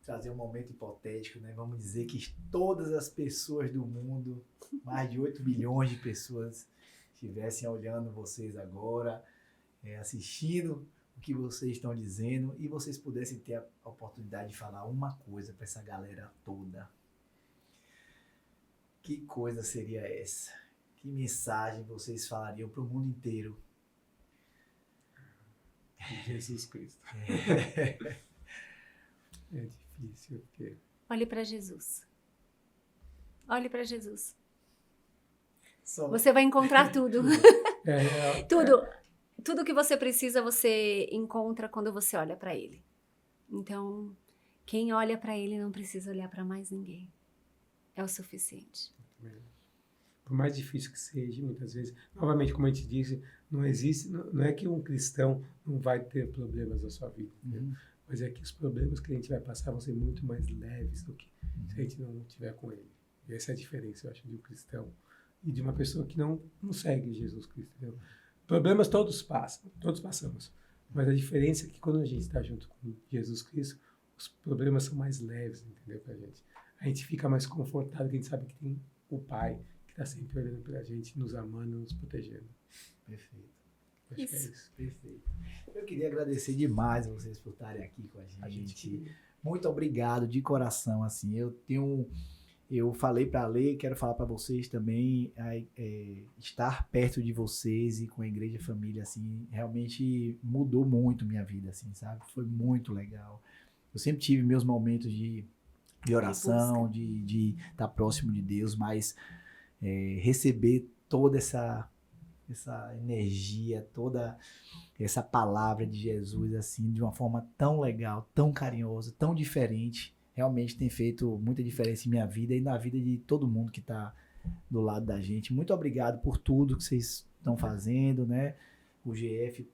trazer um momento hipotético, né? Vamos dizer que todas as pessoas do mundo, mais de 8 bilhões de pessoas, estivessem olhando vocês agora, assistindo o que vocês estão dizendo, e vocês pudessem ter a oportunidade de falar uma coisa para essa galera toda. Que coisa seria essa? Que mensagem vocês falariam para o mundo inteiro? Jesus Cristo. É difícil, porque... Olhe para Jesus. Olhe para Jesus. Só... Você vai encontrar tudo. Tudo. Tudo que você precisa, você encontra quando você olha para Ele. Então, quem olha para Ele não precisa olhar para mais ninguém. É o suficiente. Por mais difícil que seja, muitas vezes, novamente, como a gente disse, não é que um cristão não vai ter problemas na sua vida, mas é que os problemas que a gente vai passar vão ser muito mais leves do que se a gente não estiver com Ele. E essa é a diferença, eu acho, de um cristão e de uma pessoa que não segue Jesus Cristo, entendeu? Problemas todos passamos, mas a diferença é que quando a gente está junto com Jesus Cristo, os problemas são mais leves, entendeu, pra gente. A gente fica mais confortável, que a gente sabe que tem o Pai que está sempre olhando pra gente, nos amando, nos protegendo. Perfeito. Acho que é isso. Perfeito. Eu queria agradecer demais vocês por estarem aqui com a gente. Muito obrigado, de coração, assim, eu falei para a Lê, quero falar para vocês também, estar perto de vocês e com a Igreja Família, assim, realmente mudou muito minha vida, assim, sabe? Foi muito legal. Eu sempre tive meus momentos de oração, de estar próximo de Deus, mas receber toda essa essa energia, toda essa palavra de Jesus, assim, de uma forma tão legal, tão carinhosa, tão diferente. Realmente tem feito muita diferença em minha vida e na vida de todo mundo que está do lado da gente. Muito obrigado por tudo que vocês estão fazendo, né? O GF,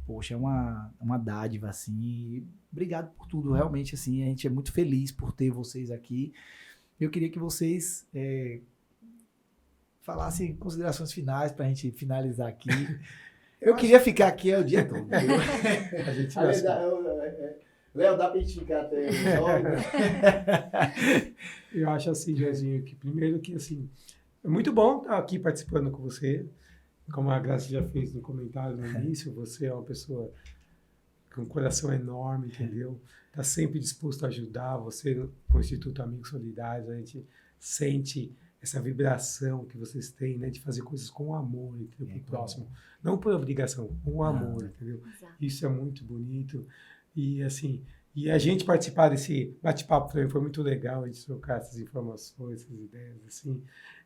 poxa, é uma dádiva, assim. E obrigado por tudo, realmente, assim, a gente é muito feliz por ter vocês aqui. Eu queria que vocês falassem considerações finais para a gente finalizar aqui. Eu queria ficar aqui o dia todo. A gente vai assim. Léo, dá pra gente ficar até Eu acho assim, Joãozinho, que primeiro que assim, é muito bom estar aqui participando com você. Como a Graça já fez no comentário no início, você é uma pessoa com um coração enorme, entendeu? Está sempre disposto a ajudar. Você, com o Instituto Amigos Solidários, a gente sente essa vibração que vocês têm, né, de fazer coisas com amor, entendeu, pro próximo. Não por obrigação, com amor, entendeu? Exato. Isso é muito bonito. E assim, e a gente participar desse bate-papo também foi muito legal, a gente trocar essas informações, essas ideias, assim.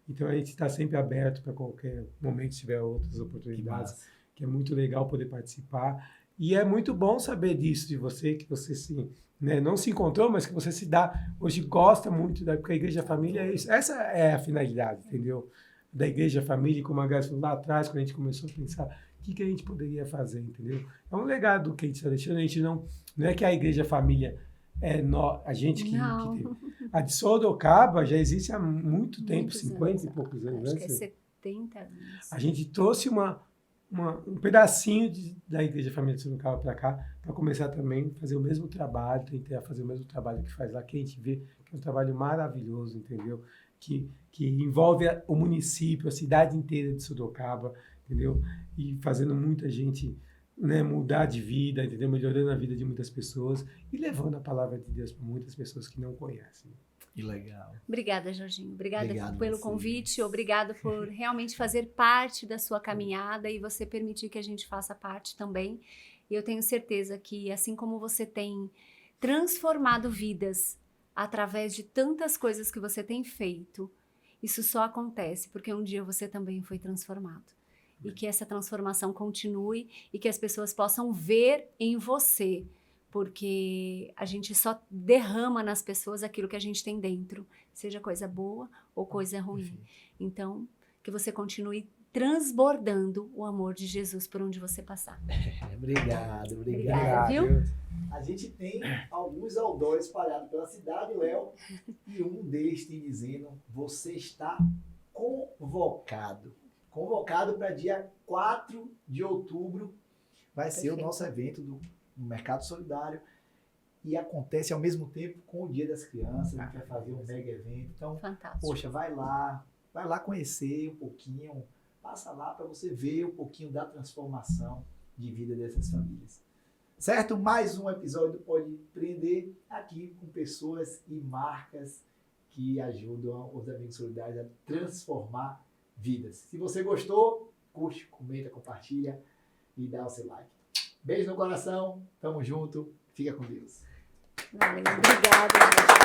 Então a gente está sempre aberto para qualquer momento, se tiver outras oportunidades, que é muito legal poder participar. E é muito bom saber disso de você, que você se, né, não se encontrou, mas que você se dá, hoje gosta muito da, porque a Igreja Família é isso. Essa é a finalidade, entendeu? Da Igreja Família, como a Graça falou lá atrás, quando a gente começou a pensar o que a gente poderia fazer, entendeu? É um legado que a gente está deixando, a gente não é que a Igreja Família é a gente que tem. A de Sorocaba já existe há muito tempo, 50 e poucos anos. Acho que é 70 anos. A gente trouxe um pedacinho da Igreja Família de Sorocaba para cá, para começar também a fazer o mesmo trabalho, tentar fazer o mesmo trabalho que faz lá, que a gente vê que é um trabalho maravilhoso, entendeu? Que envolve o município, a cidade inteira de Sorocaba, entendeu? E fazendo muita gente, né, mudar de vida, entendeu? Melhorando a vida de muitas pessoas e levando a palavra de Deus para muitas pessoas que não conhecem. Que legal. Obrigada, Jorginho. Obrigada Obrigado pelo vocês. convite. Obrigada por realmente fazer parte da sua caminhada e você permitir que a gente faça parte também. E eu tenho certeza que, assim como você tem transformado vidas através de tantas coisas que você tem feito, isso só acontece porque um dia você também foi transformado. E que essa transformação continue e que as pessoas possam ver em você, porque a gente só derrama nas pessoas aquilo que a gente tem dentro, seja coisa boa ou coisa ruim. Então, que você continue transbordando o amor de Jesus por onde você passar. Obrigado. Obrigada, viu? A gente tem alguns outdoors espalhados pela cidade, Léo, e um deles tem dizendo: você está convocado. Convocado para dia 4 de outubro. Vai ser o nosso evento do Mercado Solidário. E acontece ao mesmo tempo com o Dia das Crianças. A gente vai fazer um mega evento. Então, Fantástico. poxa, vai lá conhecer um pouquinho. Passa lá para você ver um pouquinho da transformação de vida dessas famílias. Certo? Mais um episódio do Pode Empreender, aqui com pessoas e marcas que ajudam os Amigos Solidários a transformar vidas. Se você gostou, curte, comenta, compartilha e dá o seu like. Beijo no coração, tamo junto, fica com Deus. Valeu, obrigada, gente.